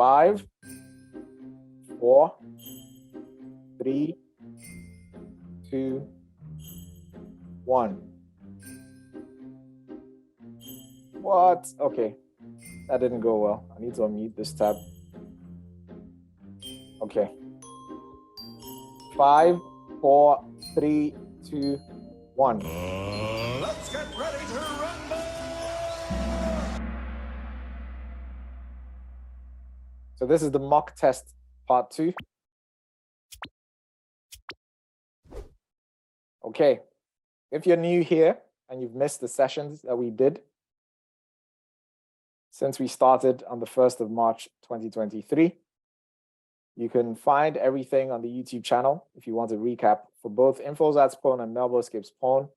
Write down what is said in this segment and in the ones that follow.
5, 4, 3, 2, 1. What? Okay. That didn't go well. I need to unmute this tab. Okay. 5, 4, 3, 2, 1. Let's get ready to rumble! So this is the mock test part 2. Okay. If you're new here and you've missed the sessions that we did since we started on the 1st of March 2023, you can find everything on the YouTube channel if you want to recap for both InfoZats Pwn and Melbo Escapes Pwn.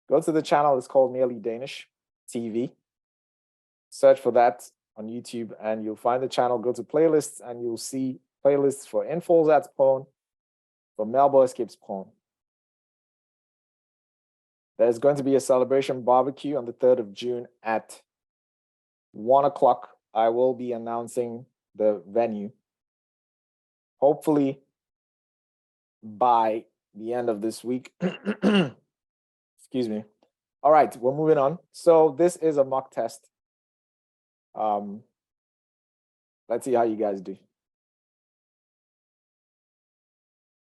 Go to the channel, it's called Nearly Danish TV. Search for that on YouTube and you'll find the channel. Go to playlists and you'll see playlists for InfoZats Pwn, for Melbo Escapes Pwn. There's going to be a celebration barbecue on the 3rd of June at 1 o'clock. I will be announcing the venue, hopefully by the end of this week. Excuse me. All right, we're moving on. So this is a mock test. Let's see how you guys do.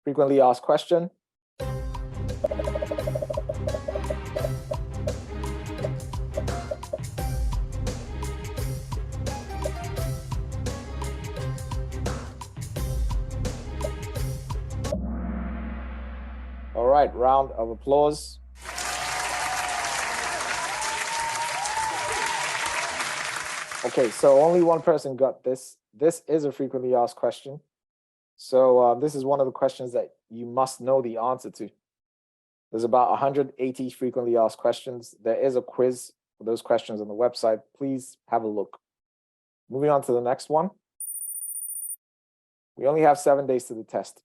Frequently asked question. All right, round of applause. Okay, so only one person got this. This is a frequently asked question. So this is one of the questions that you must know the answer to. There's about 180 frequently asked questions. There is a quiz for those questions on the website. Please have a look. Moving on to the next one. We only have 7 days to the test.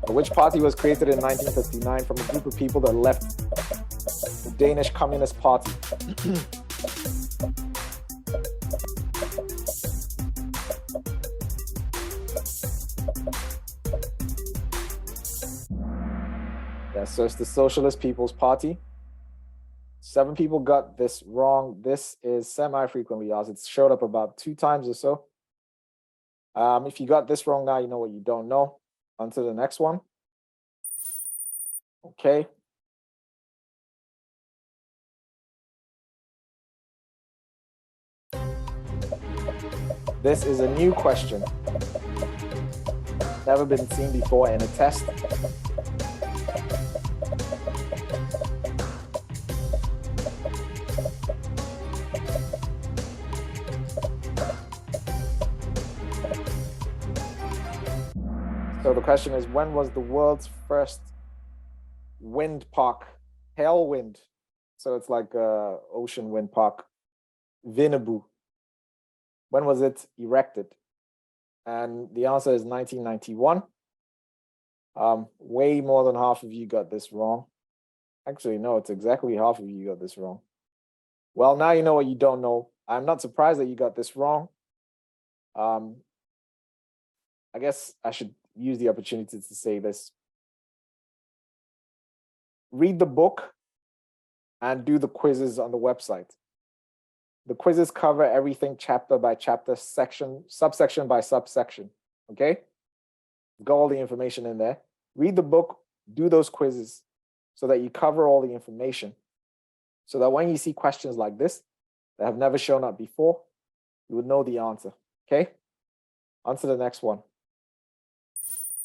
Which party was created in 1959 from a group of people that left the Danish Communist Party? Yeah, so it's the Socialist People's Party. 7 people got this wrong. This is semi-frequently asked. It's showed up about 2 times or so. If you got this wrong now, you know what you don't know. On to the next one. Okay. This is a new question. Never been seen before in a test. So the question is, when was the world's first wind park, Tailwind? So it's like ocean wind park, Vinnebu. When was it erected? And the answer is 1991. Way more than half of you got this wrong. Actually, no, it's exactly half of you got this wrong. Well, now you know what you don't know. I'm not surprised that you got this wrong. I guess I should use the opportunity to say this. Read the book and do the quizzes on the website. The quizzes cover everything chapter by chapter, subsection by subsection, okay? Got all the information in there. Read the book, do those quizzes so that you cover all the information, so that when you see questions like this that have never shown up before, you would know the answer, okay? On to the next one.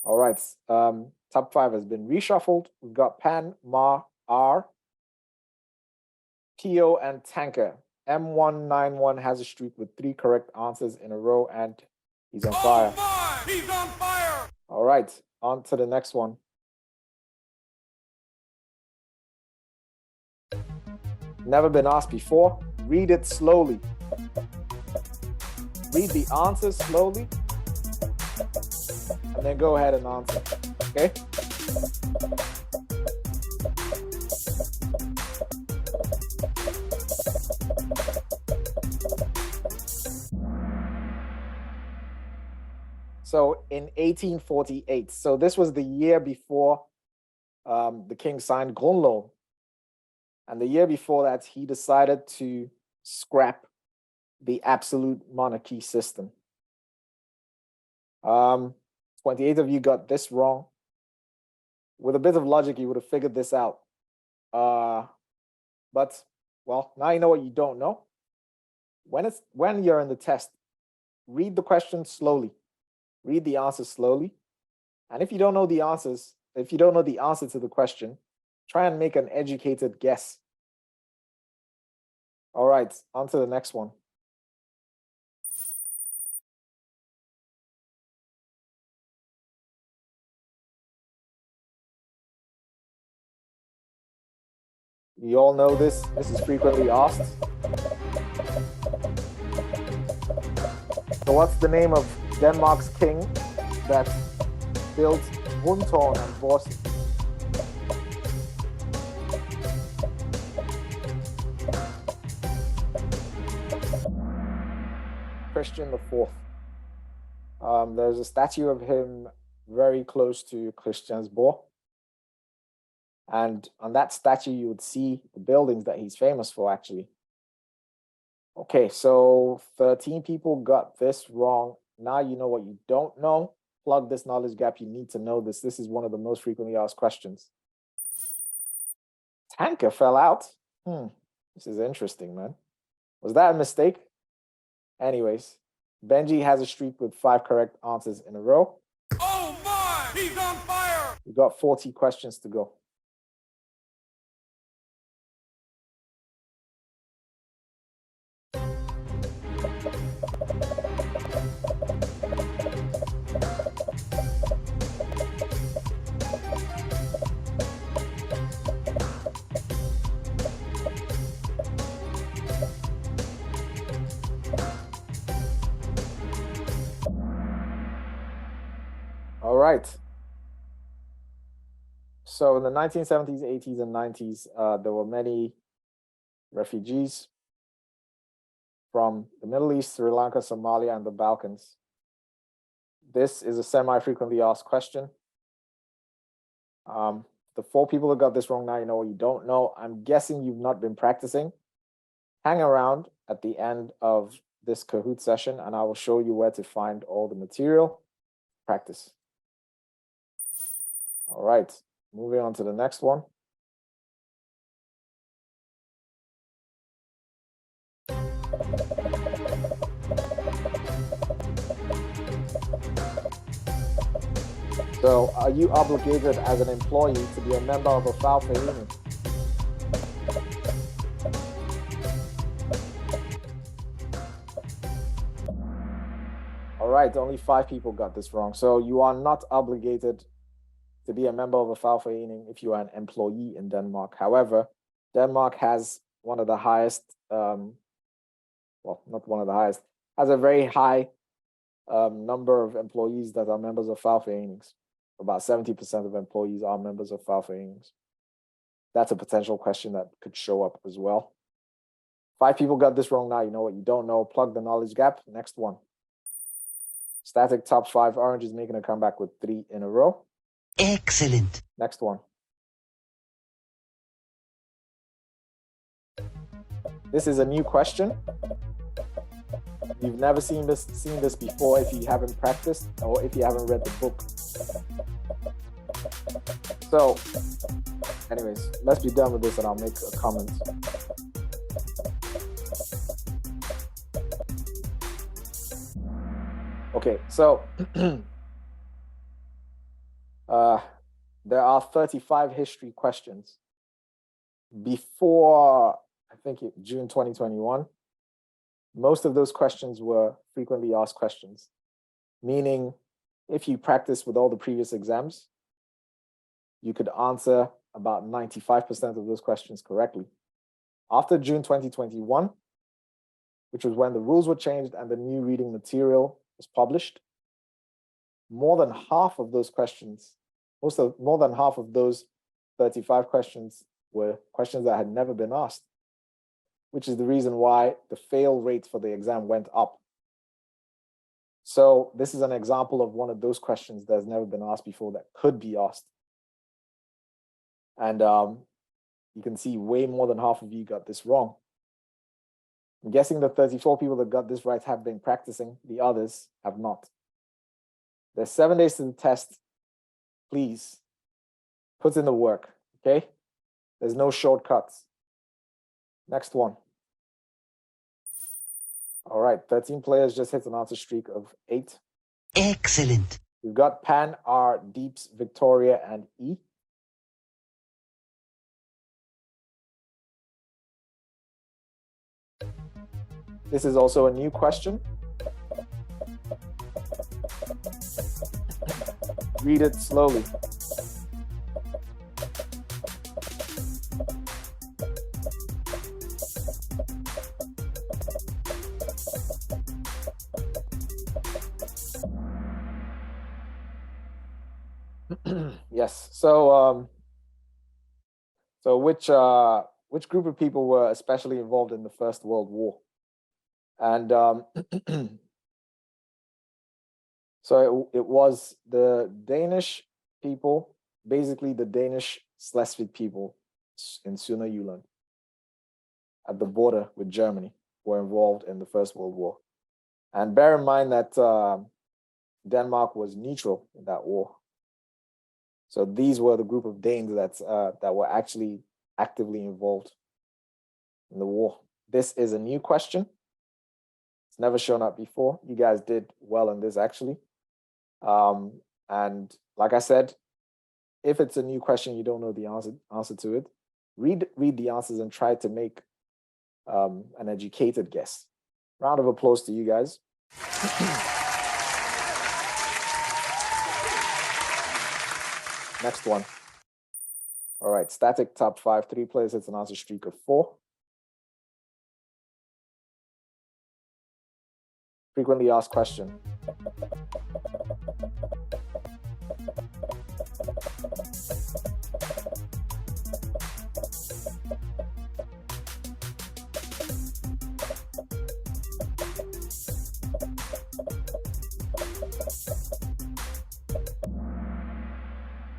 All right, top 5 has been reshuffled. We've got Pan, Ma, R, Pio, and Tanker. M191 has a streak with 3 correct answers in a row, and he's on fire. He's on fire! All right, on to the next one. Never been asked before. Read it slowly. Read the answers slowly, and then go ahead and answer, okay? So in 1848, so this was the year before the king signed Grundloven. And the year before that, he decided to scrap the absolute monarchy system. 28 of you got this wrong. With a bit of logic, you would have figured this out. But, well, now you know what you don't know. When you're in the test, read the question slowly. Read the answers slowly. And if you don't know the answers, if you don't know the answer to the question, try and make an educated guess. All right, on to the next one. You all know this. This is frequently asked. So what's the name of Denmark's king that built Hundtårn and Borsen? Christian IV. There's a statue of him very close to Christiansborg. And on that statue, you would see the buildings that he's famous for, actually. Okay, so 13 people got this wrong. Now you know what you don't know. Plug this knowledge gap. You need to know this. This is one of the most frequently asked questions. Tanker fell out. This is interesting, man. Was that a mistake? Anyways, Benji has a streak with 5 correct answers in a row. Oh my! He's on fire! We got 40 questions to go. All right. So in the 1970s, 80s, and 90s, there were many refugees from the Middle East, Sri Lanka, Somalia, and the Balkans. This is a semi-frequently asked question. The 4 people that got this wrong, now you know what you don't know. I'm guessing you've not been practicing. Hang around at the end of this Kahoot session, and I will show you where to find all the material. Practice. All right, moving on to the next one. So, are you obligated as an employee to be a member of a Vereniging? All right, only 5 people got this wrong. So, you are not obligated to be a member of a Vereniging if you are an employee in Denmark. However, Denmark has one of the highest, well, not one of the highest, has a very high number of employees that are members of Verenigings. About 70% of employees are members of Verenigings. That's a potential question that could show up as well. 5 people got this wrong. Now you know what you don't know. Plug the knowledge gap. Next one. Static top 5. Orange is making a comeback with 3 in a row. Excellent. Next one. This is a new question. You've never seen this before if you haven't practiced or if you haven't read the book. So, anyways, let's be done with this and I'll make a comment. Okay, so there are 35 history questions. Before, I think, June 2021, most of those questions were frequently asked questions, meaning if you practice with all the previous exams, you could answer about 95% of those questions correctly. After June 2021, which was when the rules were changed and the new reading material was published, more than half of those questions, more than half of those 35 questions were questions that had never been asked, which is the reason why the fail rate for the exam went up. So this is an example of one of those questions that's never been asked before that could be asked. And you can see way more than half of you got this wrong. I'm guessing the 34 people that got this right have been practicing, the others have not. There's 7 days to the test. Please put in the work, okay? There's no shortcuts. Next one. All right, 13 players just hit an answer streak of 8. Excellent. We've got Pan, R, Deeps, Victoria, and E. This is also a new question. Read it slowly. Yes. So which group of people were especially involved in the First World War? And so it was the Danish people, basically the Danish Schleswig people in Sønder Jylland at the border with Germany were involved in the First World War. And bear in mind that Denmark was neutral in that war. So these were the group of Danes that were actually actively involved in the war. This is a new question. It's never shown up before. You guys did well in this, actually. And like I said, if it's a new question, you don't know the answer to it, read the answers and try to make an educated guess. Round of applause to you guys. Next one. All right, static top 5, 3 players hits an answer streak of 4. Frequently asked question.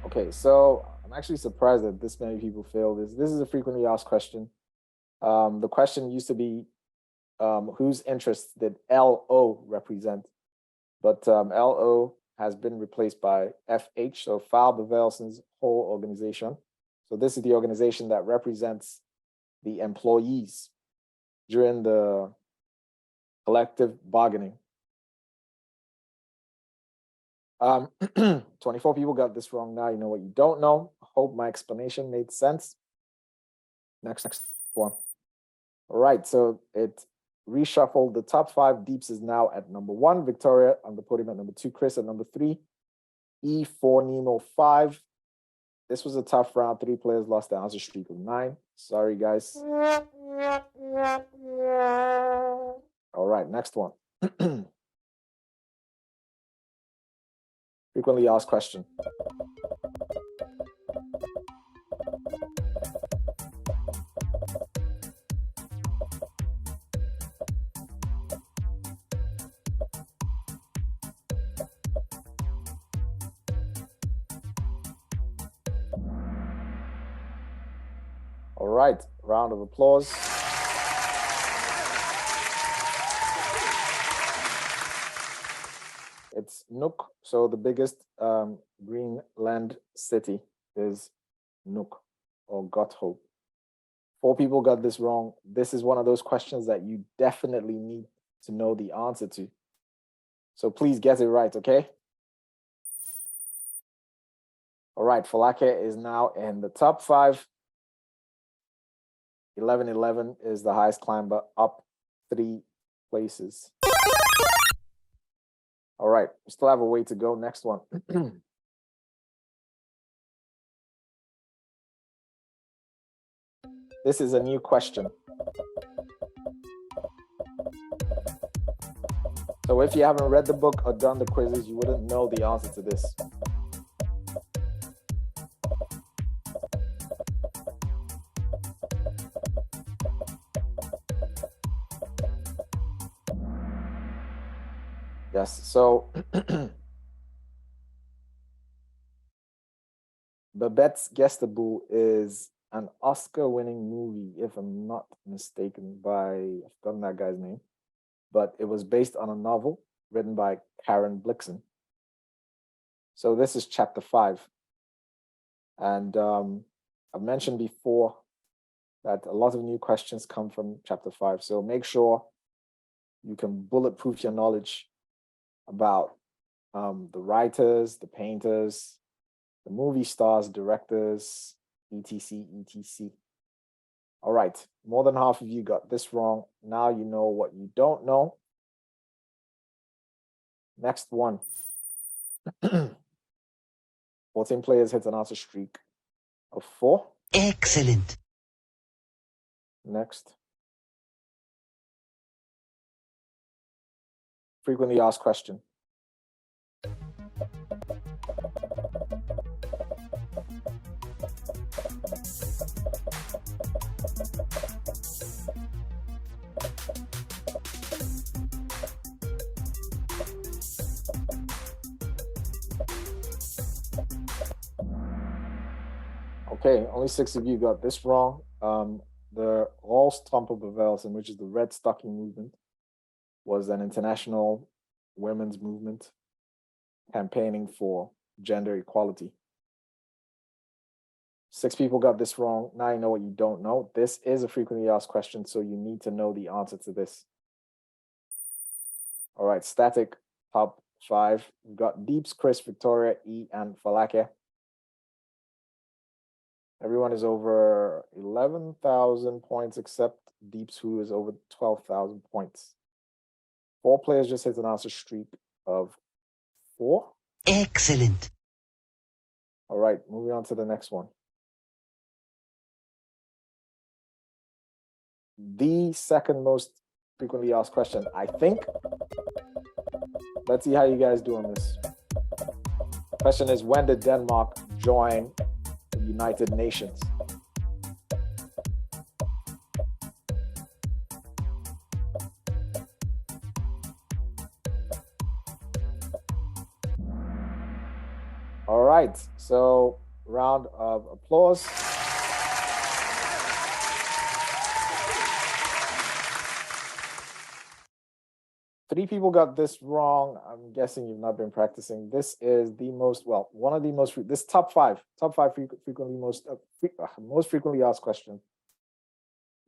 Okay, so I'm actually surprised that this many people failed this. This is a frequently asked question. The question used to be, whose interests did LO represent? But LO has been replaced by FH, so Fagbevægelsens whole organization. So this is the organization that represents the employees during the collective bargaining. 24 people got this wrong. Now you know what you don't know. Hope my explanation made sense. Next one. All right, so it reshuffled the top 5. Deeps is now at number 1. Victoria on the podium at number 2. Chris at number 3. E4 Nemo 5. This was a tough round. 3 players lost the answer streak of 9. Sorry, guys. All right, next one. Frequently asked question. All right, round of applause. It's Nuuk. So the biggest Greenland city is Nuuk or Godthaab. 4 people got this wrong. This is one of those questions that you definitely need to know the answer to. So please get it right, okay? All right, Falake is now in the top 5. 1111 is the highest climber, up 3 places. All right, we still have a way to go. Next one. This is a new question. So if you haven't read the book or done the quizzes, you wouldn't know the answer to this. Yes, so Babette's Gestabu is an Oscar-winning movie, if I'm not mistaken, I've forgotten that guy's name, but it was based on a novel written by Karen Blixen. So this is chapter 5. And I've mentioned before that a lot of new questions come from chapter 5. So make sure you can bulletproof your knowledge about the writers, the painters, the movie stars, directors, etc., etc. All right, more than half of you got this wrong. Now you know what you don't know. Next one. 14 players hit an answer streak of 4. Excellent. Next. Frequently asked question. Okay, only 6 of you got this wrong. The Rolstrompebewegung, which is the Red Stocking Movement, was an international women's movement campaigning for gender equality. 6 people got this wrong. Now you know what you don't know. This is a frequently asked question, so you need to know the answer to this. All right, static top 5. We've got Deeps, Chris, Victoria, E, and Falake. Everyone is over 11,000 points except Deeps, who is over 12,000 points. 4 players just hit an answer streak of 4. Excellent. All right, moving on to the next one. The second most frequently asked question, I think. Let's see how you guys do on this. Question is, when did Denmark join the United Nations? All right, so round of applause. Three people got this wrong. I'm guessing you've not been practicing. This is the most, well, one of the most, this top five frequently most frequently asked question.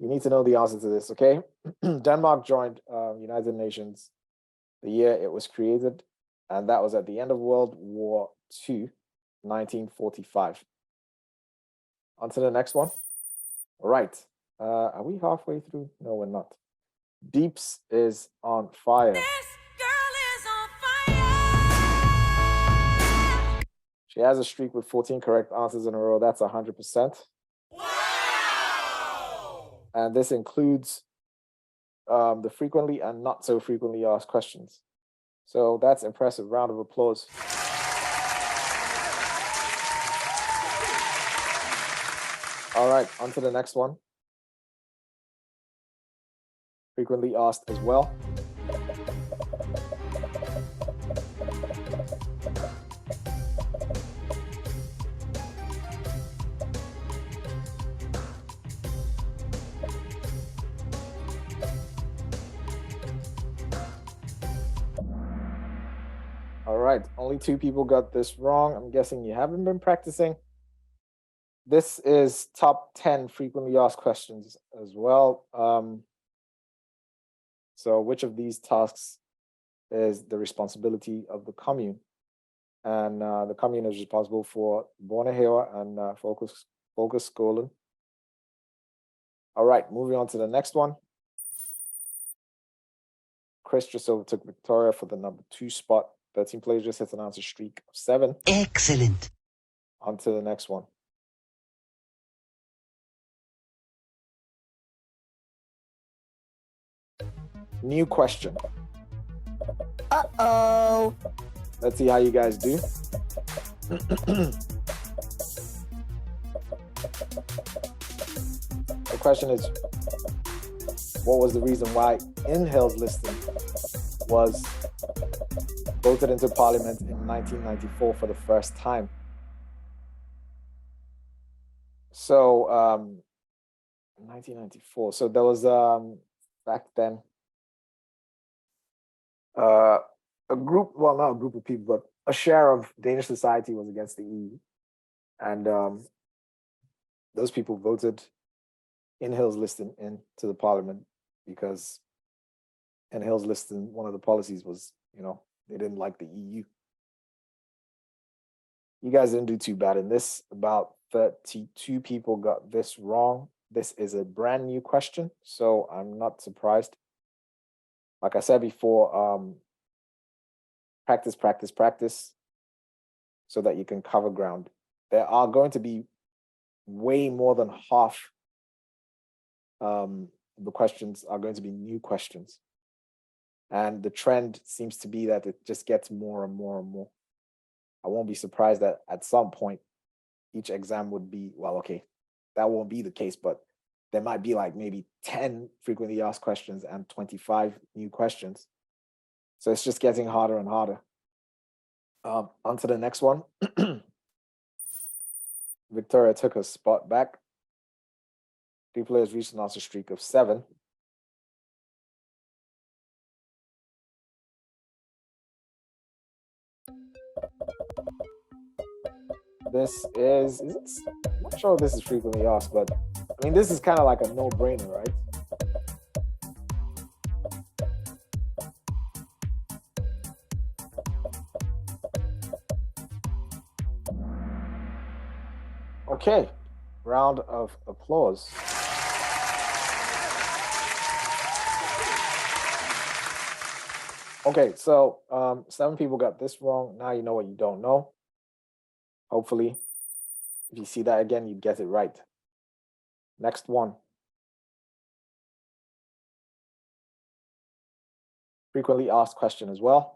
You need to know the answer to this, okay? Denmark joined United Nations the year it was created, and that was at the end of World War II, 1945. On to the next one. All right. Are we halfway through? No, we're not. Deeps is on fire. This girl is on fire. She has a streak with 14 correct answers in a row. That's 100%. Wow! And this includes the frequently and not so frequently asked questions. So that's impressive. Round of applause. All right, on to the next one. Frequently asked as well. All right, only 2 people got this wrong. I'm guessing you haven't been practicing. This is top 10 frequently asked questions as well. So which of these tasks is the responsibility of the commune? And the commune is responsible for Borneheo and Folkeskolen. All right, moving on to the next one. Chris just overtook Victoria for the number 2 spot. 13 players just hit an answer streak of 7. Excellent. On to the next one. New question. Uh-oh. Let's see how you guys do. The question is, what was the reason why Inhale's listing was voted into parliament in 1994 for the first time. So 1994. So there was back then a group, well, not a group of people, but a share of Danish society was against the EU, and those people voted Inhale's listing into the parliament because Inhale's listing, one of the policies was, they didn't like the EU. You guys didn't do too bad in this. About 32 people got this wrong. This is a brand new question, so I'm not surprised. Like I said before, practice, practice, practice, so that you can cover ground. There are going to be way more than half the questions are going to be new questions. And the trend seems to be that it just gets more and more and more. I won't be surprised that at some point, each exam would be, well, okay, that won't be the case, but there might be like maybe 10 frequently asked questions and 25 new questions. So it's just getting harder and harder. On to the next one. Victoria took her spot back. 3 players reached an answer streak of 7. This is it? I'm not sure if this is frequently asked, but I mean, this is kind of like a no-brainer, right? Okay, round of applause. Okay, so 7 people got this wrong. Now you know what you don't know. Hopefully, if you see that again, you get it right. Next one. Frequently asked question as well.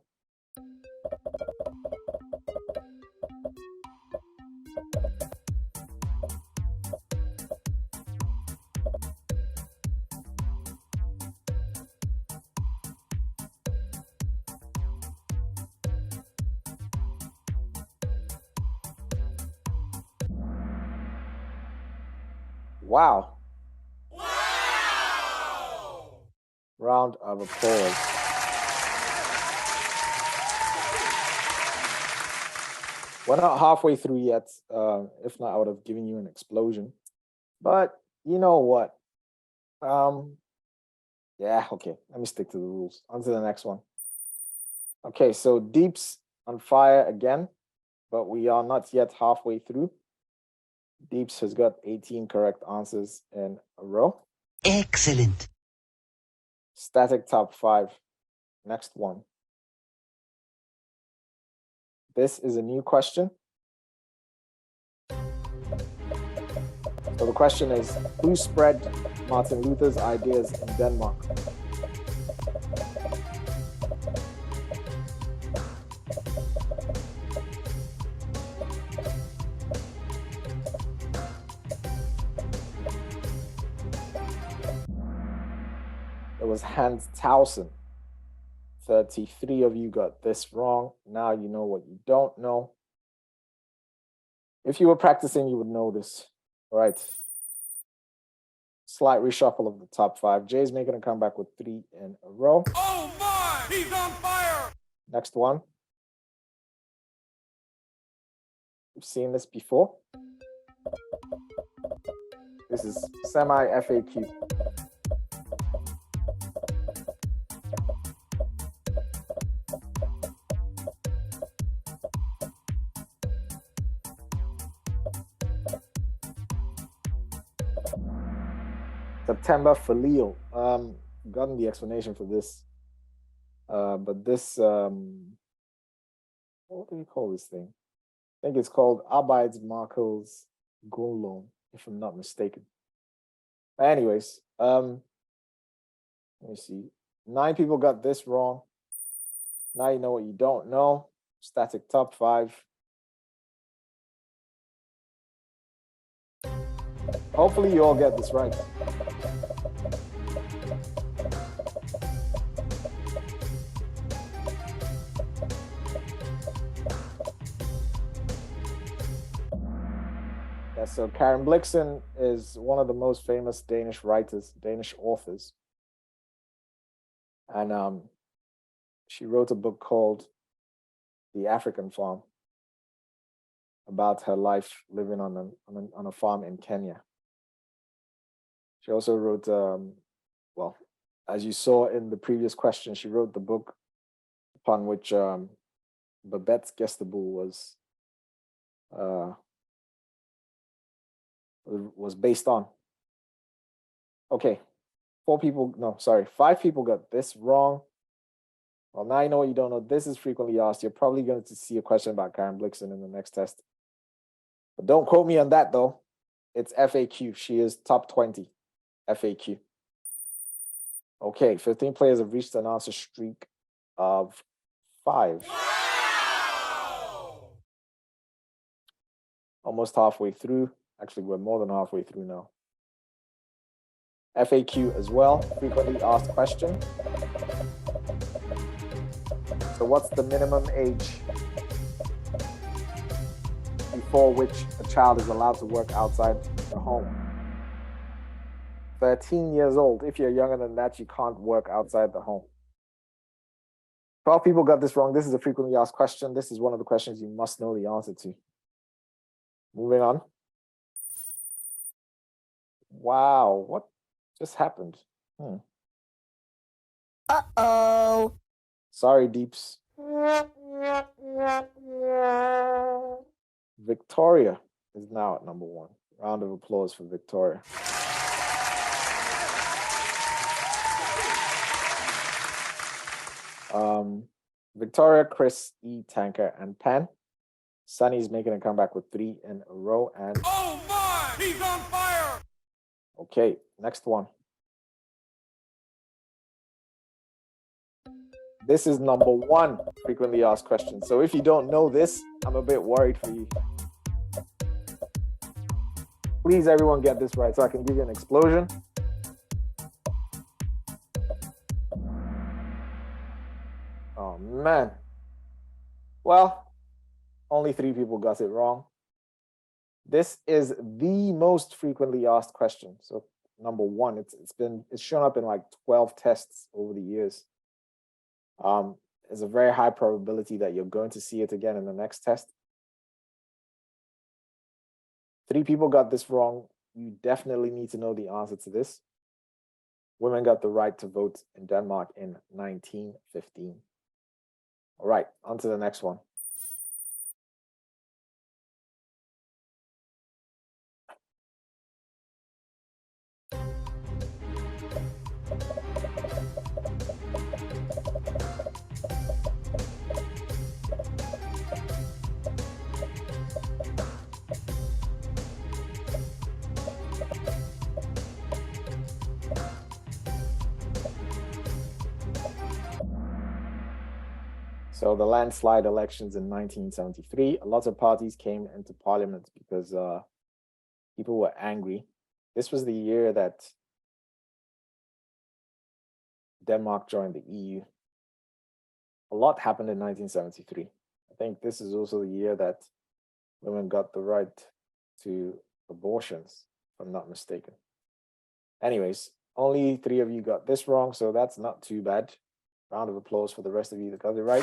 Wow. Wow. Round of applause. We're not halfway through yet. If not, I would have given you an explosion. But you know what? Yeah, okay. Let me stick to the rules. On to the next one. Okay, so Deep's on fire again, but we are not yet halfway through. Deeps has got 18 correct answers in a row. Excellent. Static top 5. Next one. This is a new question. So the question is, who spread Martin Luther's ideas in Denmark? It was Hans Tausen. 33 of you got this wrong. Now you know what you don't know. If you were practicing, you would know this. All right. Slight reshuffle of the top 5. Jay's making a comeback with 3 in a row. Oh my! He's on fire! Next one. You've seen this before. This is semi-FAQ. September for Leo. Gotten the explanation for this. But this, what do you call this thing? I think it's called Arbeidsmarkedets Grundlov, if I'm not mistaken. But anyways, let me see. 9 people got this wrong. Now you know what you don't know. Static top 5. Hopefully you all get this right. Yeah, so Karen Blixen is one of the most famous Danish writers, Danish authors. And she wrote a book called The African Farm about her life living on a farm in Kenya. She also wrote, well, as you saw in the previous question, she wrote the book upon which Babette Gestaboul was based on. Okay, 5 people got this wrong. Well, now you know what you don't know. This is frequently asked. You're probably going to see a question about Karen Blixen in the next test. But don't quote me on that, though. It's FAQ. She is top 20 FAQ. Okay, 15 players have reached an answer streak of 5. Wow! Almost halfway through. Actually, we're more than halfway through now. FAQ as well, frequently asked question. So what's the minimum age before which a child is allowed to work outside the home? 13 years old. If you're younger than that, you can't work outside the home. 12 people got this wrong. This is a frequently asked question. This is one of the questions you must know the answer to. Moving on. Wow, what just happened? Uh-oh. Sorry, Deeps. Victoria is now at number 1. Round of applause for Victoria. Victoria, Chris, E, Tanker, and Pan. Sunny's making a comeback with 3 in a row. And Oh my! He's on fire! okay, next one. This is number 1 frequently asked question. So if you don't know this, I'm a bit worried for you. Please, everyone, get this right so I can give you an explosion. Oh, man. Well, only 3 people got it wrong. This is the most frequently asked question. So number 1, it's shown up in like 12 tests over the years. There's a very high probability that you're going to see it again in the next test. 3 people got this wrong. You definitely need to know the answer to this. Women got the right to vote in Denmark in 1915. All right, on to the next one. So the landslide elections in 1973, a lot of parties came into parliament because people were angry. This was the year that Denmark joined the EU. A lot happened in 1973. I think this is also the year that women got the right to abortions, if I'm not mistaken. Anyways, only 3 of you got this wrong, so that's not too bad. Round of applause for the rest of you that got it right.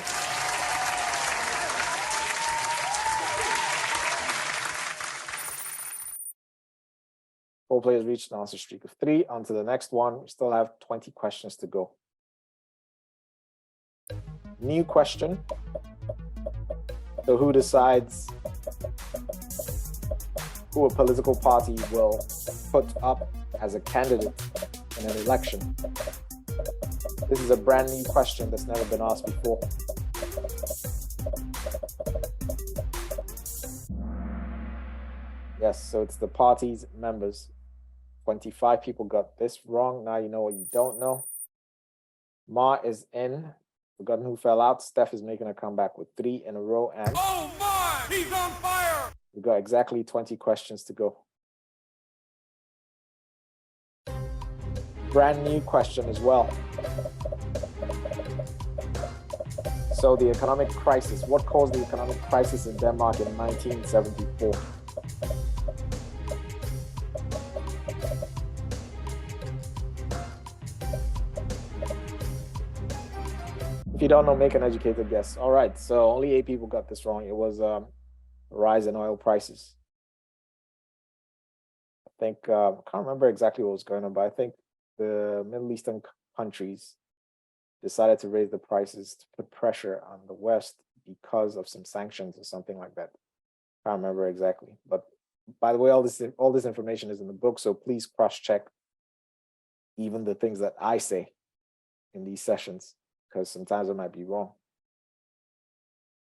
Four players reached an answer streak of 3. On to the next one. We still have 20 questions to go. New question. So who decides who a political party will put up as a candidate in an election? This is a brand new question that's never been asked before. Yes, so it's the party's members. 25 people got this wrong. Now you know what you don't know. Ma is in. Forgotten who fell out. Steph is making a comeback with 3 in a row. And Oh my! He's on fire! we got exactly 20 questions to go. Brand new question as well. So the economic crisis. What caused the economic crisis in Denmark in 1974? If you don't know, make an educated guess. All right, so only 8 people got this wrong. It was rise in oil prices. I think I can't remember exactly what was going on, but I think the Middle Eastern countries decided to raise the prices to put pressure on the West because of some sanctions or something like that. I can't remember exactly, but by the way, all this information is in the book, so please cross-check even the things that I say in these sessions, because sometimes I might be wrong.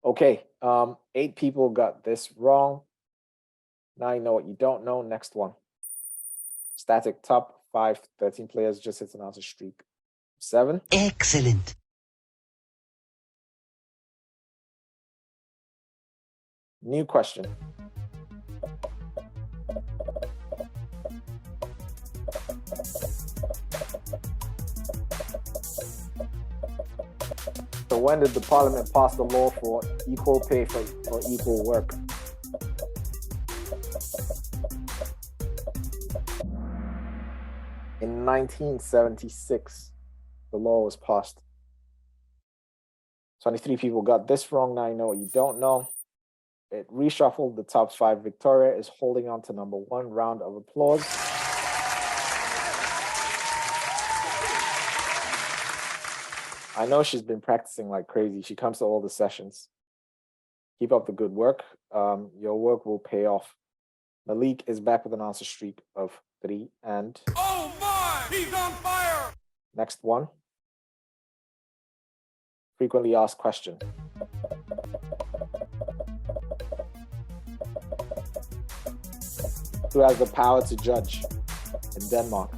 Okay, 8 people got this wrong. Now you know what you don't know. Next one. Static top 5, 13 players just hit an answer streak. 7. Excellent. New question. So when did the parliament pass the law for equal pay for equal work? In 1976, the law was passed. 23 people got this wrong. Now you know what you don't know. It reshuffled the top 5. Victoria is holding on to number 1. Round of applause. I know she's been practicing like crazy. She comes to all the sessions. Keep up the good work. Your work will pay off. Malik is back with an answer streak of 3. And Oh my! He's on fire! next one. Frequently asked question. Who has the power to judge in Denmark?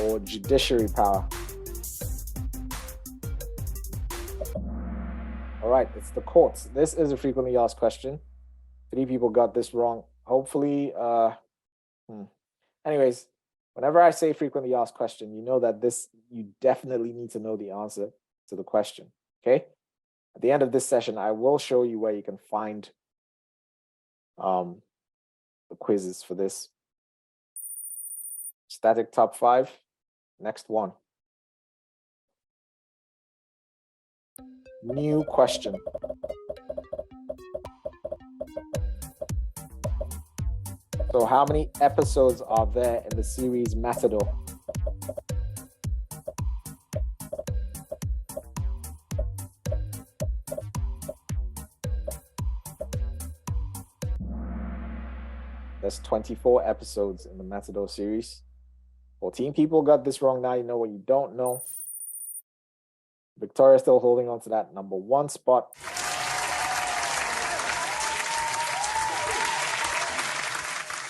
Or judiciary power? All right, it's the courts. This is a frequently asked question. 3 people got this wrong. Hopefully, anyways, whenever I say frequently asked question, you know that you definitely need to know the answer to the question, okay? At the end of this session, I will show you where you can find the quizzes for this. Static top 5. Next one. New question. So how many episodes are there in the series Matador? There's 24 episodes in the Matador series. 14 people got this wrong. Now you know what you don't know. Victoria still holding on to that number 1 spot.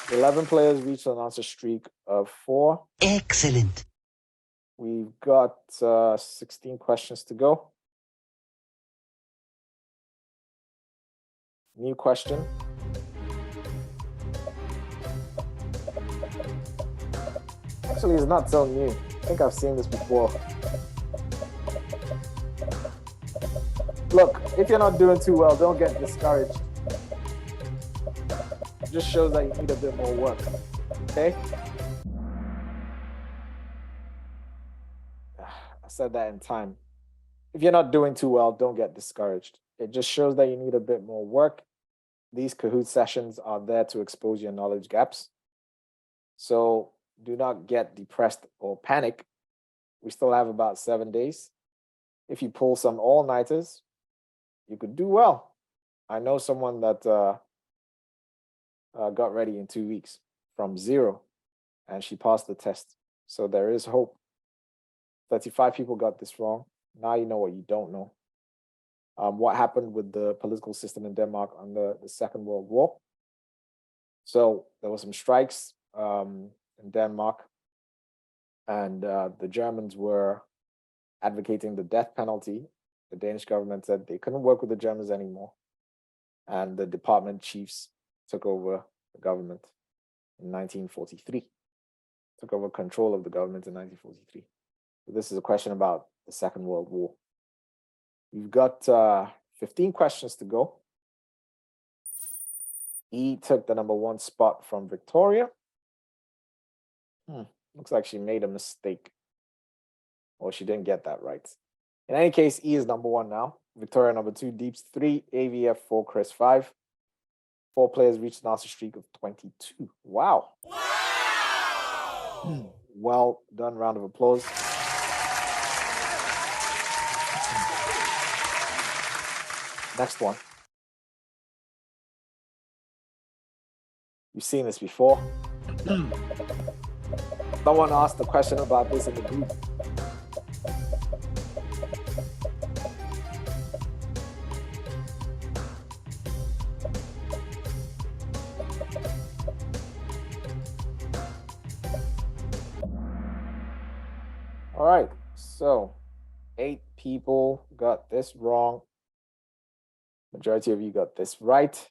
$11 players reached an answer streak of 4. Excellent. We've got 16 questions to go. New question. Actually, it's not so new. I think I've seen this before. Look, if you're not doing too well, don't get discouraged. It just shows that you need a bit more work, okay? I said that in time. If you're not doing too well, don't get discouraged. It just shows that you need a bit more work. These Kahoot sessions are there to expose your knowledge gaps. So do not get depressed or panic. We still have about 7 days. If you pull some all-nighters, you could do well. I know someone that got ready in 2 weeks from 0, and she passed the test. So there is hope. 35 people got this wrong. Now you know what you don't know. What happened with the political system in Denmark under the Second World War. So there were some strikes in Denmark, and the Germans were advocating the death penalty. The Danish government said they couldn't work with the Germans anymore, and the department chiefs took over the government in 1943, took over control of the government in 1943. So this is a question about the Second World War. We've got 15 questions to go. E took the number 1 spot from Victoria. Looks like she made a mistake. Or she didn't get that right. In any case, E is number 1 now. Victoria number 2, Deeps 3, AVF 4, Chris 5. 4 players reached an answer streak of 22. Wow. Well done. Round of applause. Next one. You've seen this before. Someone asked a question about this in the group. All right, so 8 people got this wrong. Majority of you got this right.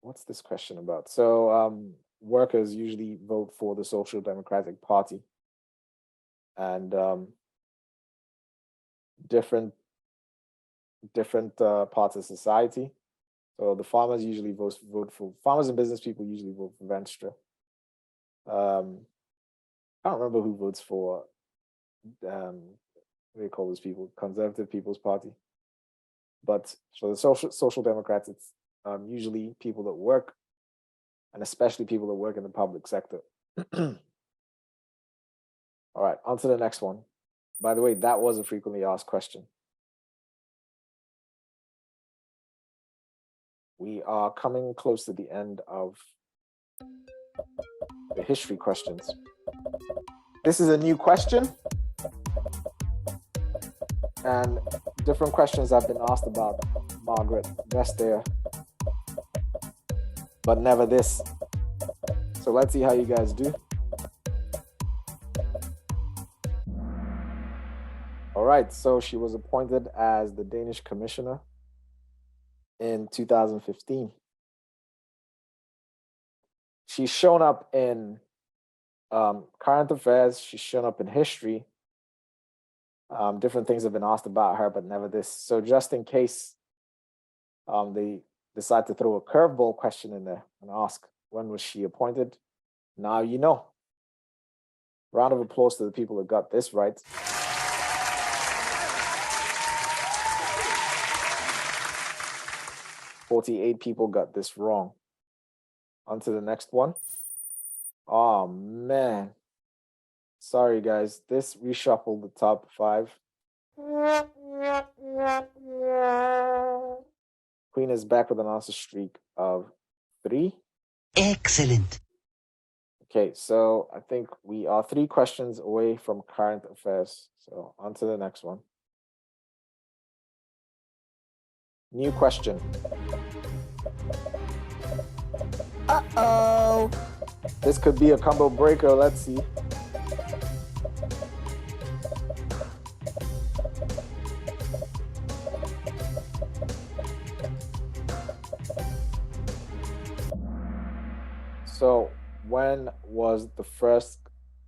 What's this question about? So workers usually vote for the Social Democratic Party, and different parts of society. So the farmers usually vote for farmers and business people usually vote for Venstre. I don't remember who votes for what do they call those people? Conservative People's Party. But for the Social Democrats, it's usually people that work, and especially people that work in the public sector. All right, on to the next one. By the way, that was a frequently asked question. We are coming close to the end of the history questions. This is a new question, and different questions have been asked about Margaret Vestager, but never this. So let's see how you guys do. All right, so she was appointed as the Danish commissioner in 2015. She's shown up in current affairs, she's shown up in history. Different things have been asked about her, but never this. So just in case they decide to throw a curveball question in there and ask, when was she appointed? Now you know. Round of applause to the people that got this right. "48 people got this wrong." On to the next one. Oh, man. Sorry, guys. This reshuffled the top 5. Queen is back with an answer streak of 3. Excellent. Okay, so I think we are 3 questions away from current affairs. So on to the next one. New question. Uh-oh. This could be a combo breaker. Let's see. So when was the first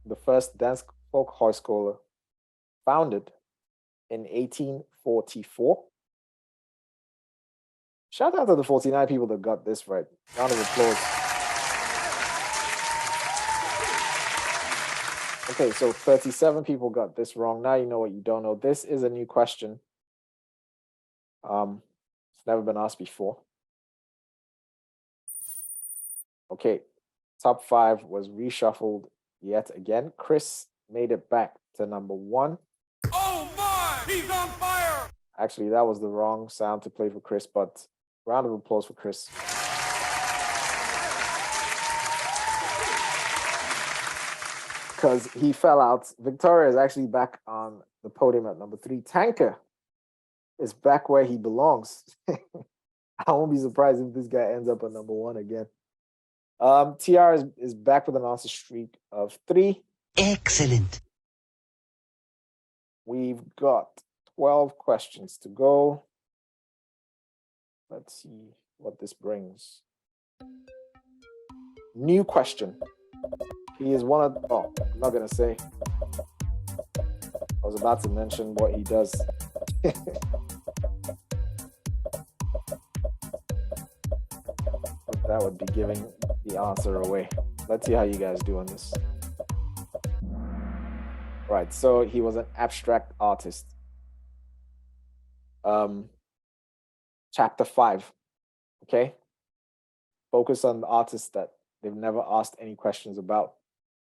Dansk Folkhøjskole founded? In 1844. Shout out to the 49 people that got this right. Round of applause. Okay, so 37 people got this wrong. Now you know what you don't know. This is a new question. It's never been asked before. Okay, top 5 was reshuffled yet again. Chris made it back to number 1. Oh my! He's on fire! Actually, that was the wrong sound to play for Chris, but round of applause for Chris. Because he fell out. Victoria is actually back on the podium at number 3. Tanker is back where he belongs. I won't be surprised if this guy ends up at number 1 again. TR is back with an answer streak of 3. Excellent. We've got 12 questions to go. Let's see what this brings. New question. He is one of, oh, I'm not going to say. I was about to mention what he does. But that would be giving the answer away. Let's see how you guys do on this. Right, so he was an abstract artist. Chapter 5, okay? Focus on the artists that they've never asked any questions about.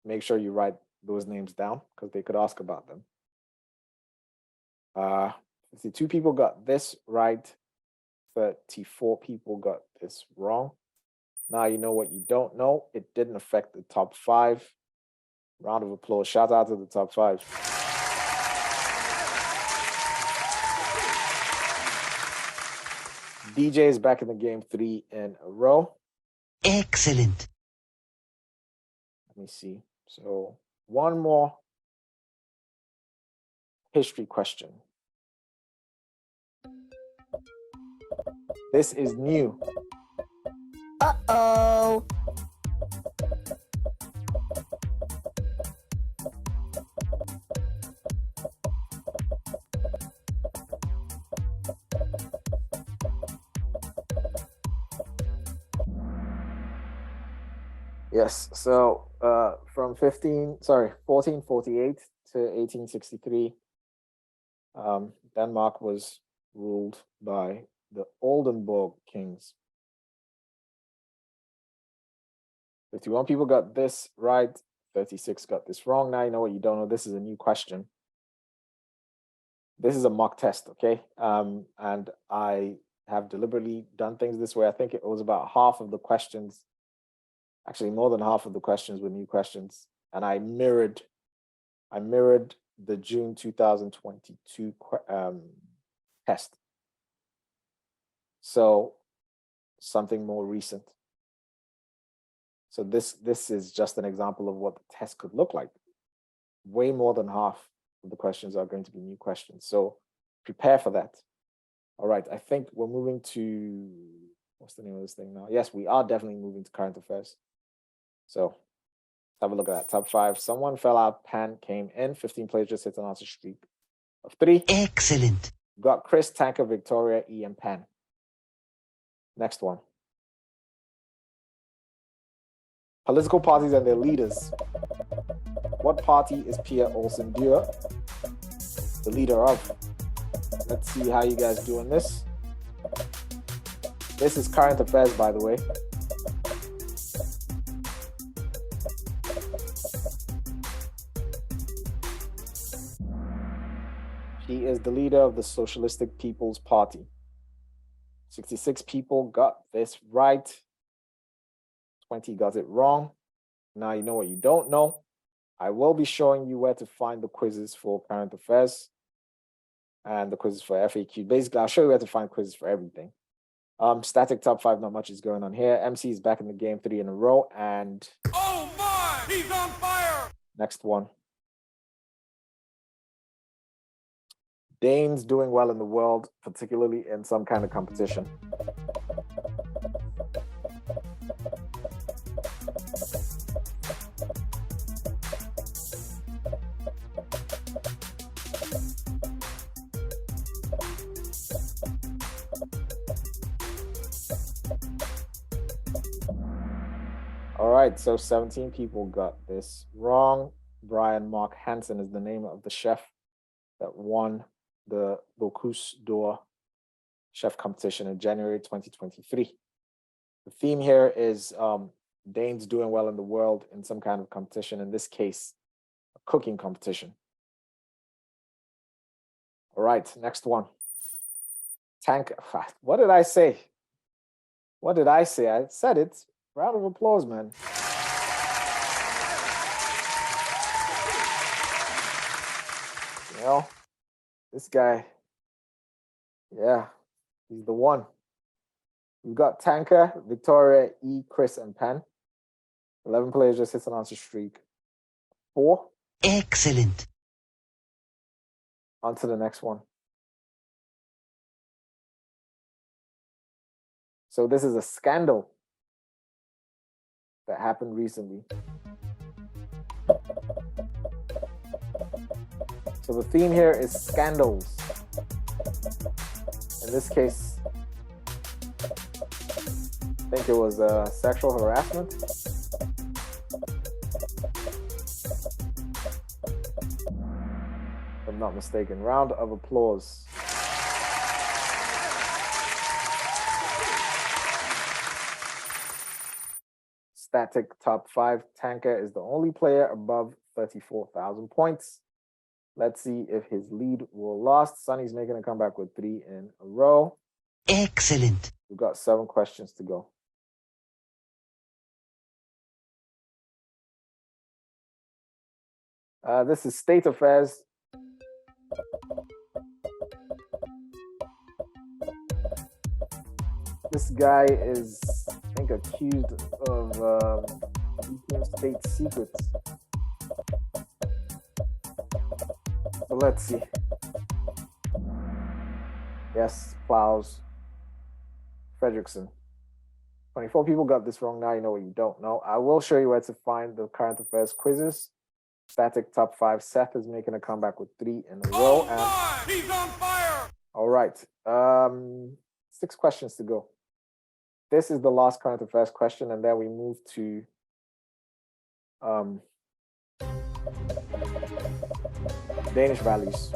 Make sure you write those names down because they could ask about them. 52 people got this right. 34 people got this wrong. Now you know what you don't know. It didn't affect the top 5. Round of applause. Shout out to the top 5. DJ is back in the game 3 in a row. Excellent. Let me see. So one more history question. This is new. Uh-oh. Yes, so from 1448 to 1863, Denmark was ruled by the Oldenburg kings. 51 people got this right, 36 got this wrong. Now you know what you don't know. This is a new question. This is a mock test, okay? And I have deliberately done things this way. I think it was about half of the questions, actually more than half of the questions were new questions. And I mirrored the June 2022 test. So something more recent. So this is just an example of what the test could look like. Way more than half of the questions are going to be new questions. So prepare for that. All right, I think we're moving to, what's the name of this thing now? Yes, we are definitely moving to current affairs. So let's have a look at that. Top 5. Someone fell out, Pan came in. 15 players just hit an answer streak of 3. Excellent. Got Chris, Tanker, Victoria, E, and Pan. Next one. Political parties and their leaders. What party is Pia Olsen Dyr the leader of? Let's see how you guys do on this. This is current affairs, by the way. She is the leader of the Socialistic People's Party. 66 people got this right. 20 got it wrong. Now you know what you don't know. I will be showing you where to find the quizzes for current affairs and the quizzes for FAQ. Basically, I'll show you where to find quizzes for everything. Static top 5, not much is going on here. MC is back in the game 3 in a row. And Oh my! He's on fire! next one. Danes doing well in the world, particularly in some kind of competition. All right, so 17 people got this wrong. Brian Mark Hansen is the name of the chef that won the Bocuse d'Or chef competition in January 2023. The theme here is Danes doing well in the world in some kind of competition, in this case, a cooking competition. All right, next one. What did I say? What did I say? I said it. Round of applause, man. You know, this guy, yeah, he's the one. We've got Tanker, Victoria, E, Chris, and Pan. 11 players just hit an answer streak. 4. Excellent. On to the next one. So this is a scandal that happened recently. So the theme here is scandals. In this case, I think it was sexual harassment. I'm not mistaken. Round of applause. Static top 5 tanker is the only player above 34,000 points. Let's see if his lead will last. Sunny's making a comeback with 3 in a row. Excellent. We've got 7 questions to go. This is State Affairs. This guy is, I think, accused of leaking state secrets. So let's see. Yes, Plows. Fredrickson. 24 people got this wrong. Now you know what you don't know. I will show you where to find the current affairs quizzes. Static top 5. Seth is making a comeback with 3 in a row. Oh my! He's on fire! All right. 6 questions to go. This is the last current affairs question, and then we move to Danish values.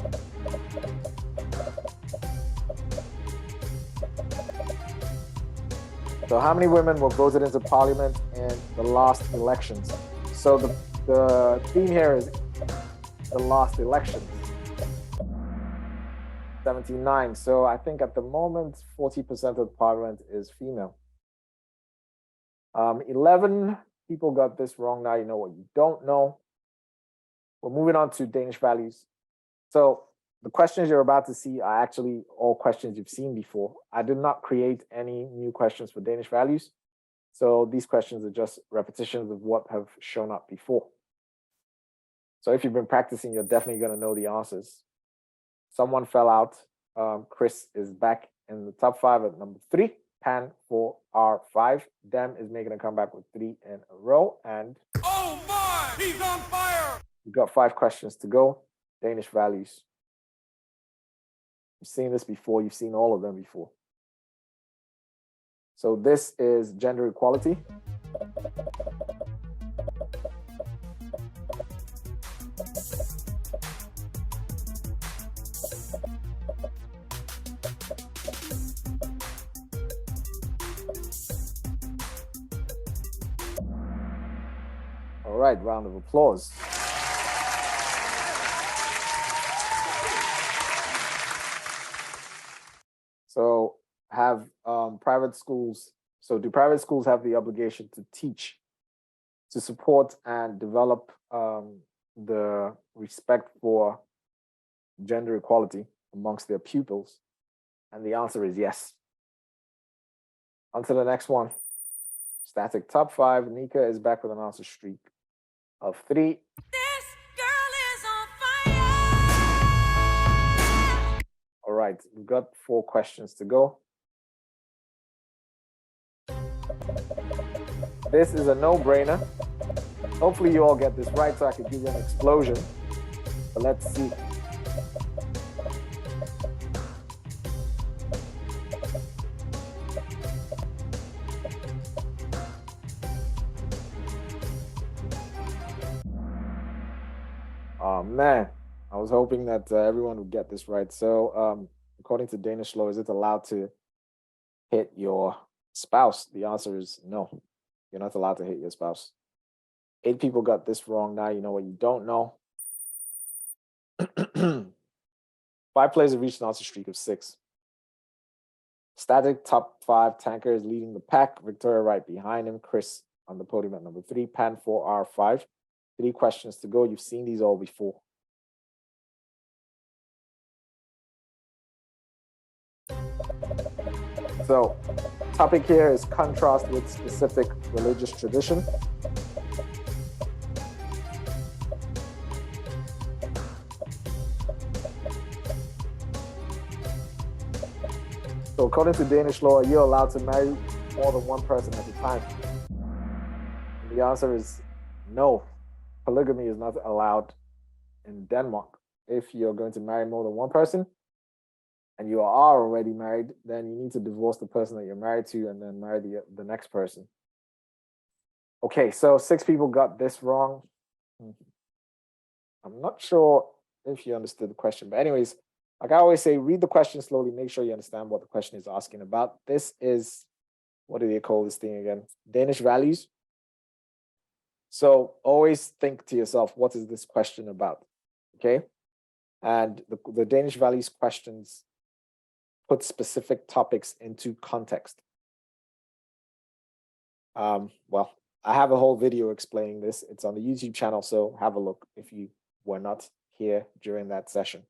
So how many women were voted into parliament in the last elections? So the theme here is the last elections. 79. So I think at the moment, 40% of parliament is female. 11 people got this wrong. Now you know what you don't know. We're moving on to Danish values. So the questions you're about to see are actually all questions you've seen before. I did not create any new questions for Danish values. So these questions are just repetitions of what have shown up before. So if you've been practicing, you're definitely going to know the answers. Someone fell out. Chris is back in the top 5 at number 3. Pan for R5. Dem is making a comeback with 3 in a row. And oh my! He's on fire! We've got 5 questions to go. Danish values. You've seen this before. You've seen all of them before. So this is gender equality. All right, round of applause. So have private schools, so do private schools have the obligation to teach, to support and develop the respect for gender equality amongst their pupils? And the answer is yes. On to the next one. Static top 5. Nika is back with an answer streak of 3. This girl is on fire! All right, we've got 4 questions to go. This is a no-brainer. Hopefully you all get this right so I can give you an explosion. But let's see. Oh man, I was hoping that everyone would get this right. So according to Danish law, is it allowed to hit your spouse? The answer is no. You're not allowed to hit your spouse. 8 people got this wrong. Now you know what you don't know. 5 players have reached an answer streak of 6. Static top 5. Tanker is leading the pack. Victoria right behind him. Chris on the podium at number 3. Pan 4R5. 3 questions to go. You've seen these all before. So, topic here is contrast with specific religious tradition. So, according to Danish law, you're allowed to marry more than one person at a time. And the answer is no. Polygamy is not allowed in Denmark. If you're going to marry more than one person, and you are already married, then you need to divorce the person that you're married to and then marry the next person. Okay, so 6 people got this wrong. I'm not sure if you understood the question. But anyways, like I always say, read the question slowly. Make sure you understand what the question is asking about. This is, what do they call this thing again? Danish values. So always think to yourself, what is this question about? Okay. And the Danish values questions put specific topics into context. Well, I have a whole video explaining this. It's on the YouTube channel, so have a look if you were not here during that session.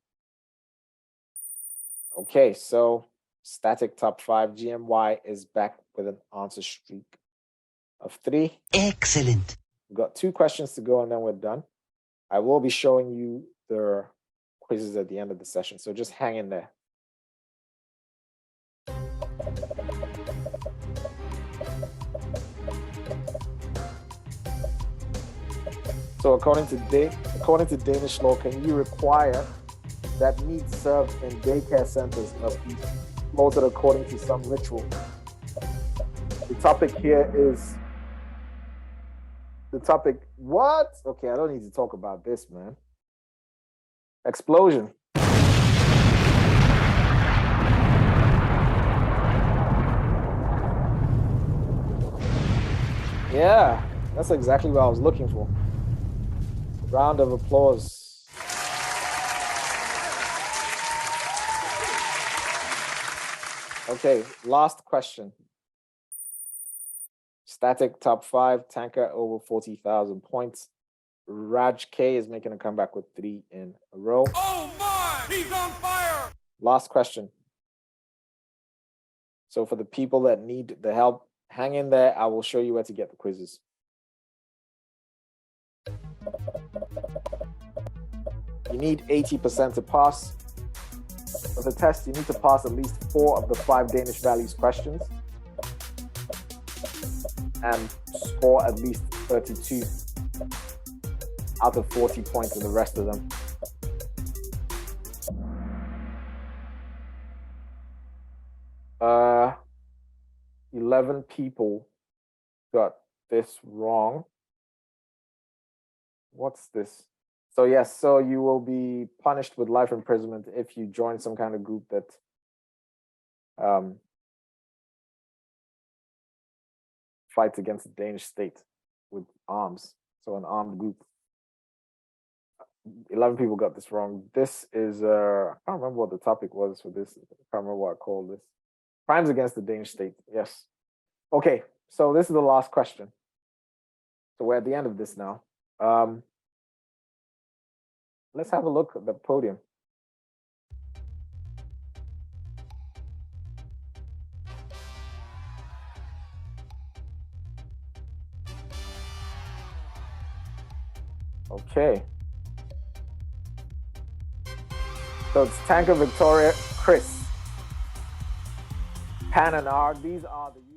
Okay, so static top 5, GMY is back with an answer streak of 3. Excellent. We've got 2 questions to go and then we're done. I will be showing you the quizzes at the end of the session, so just hang in there. So according to Danish law, can you require that meat served in daycare centers must be slaughtered according to some ritual? The topic here is what? Okay, I don't need to talk about this, man. Explosion. Yeah, that's exactly what I was looking for. Round of applause. Okay, last question. Static top 5, Tanker over 40,000 points. Raj K is making a comeback with 3 in a row. Oh my! He's on fire! Last question. So for the people that need the help, hang in there. I will show you where to get the quizzes. You need 80% to pass. For the test, you need to pass at least 4 of the 5 Danish values questions and score at least 32 out of 40 points in the rest of them. Uh, 11 people got this wrong. What's this? So yes, so you will be punished with life imprisonment if you join some kind of group that fights against the Danish state with arms. So an armed group. 11 people got this wrong. This is I can't remember what the topic was for this. I can't remember what I called this. Crimes against the Danish state. Yes. Okay, so this is the last question. So we're at the end of this now. Let's have a look at the podium. Okay. So it's Tanker, Victoria, Chris, Pan and R. These are the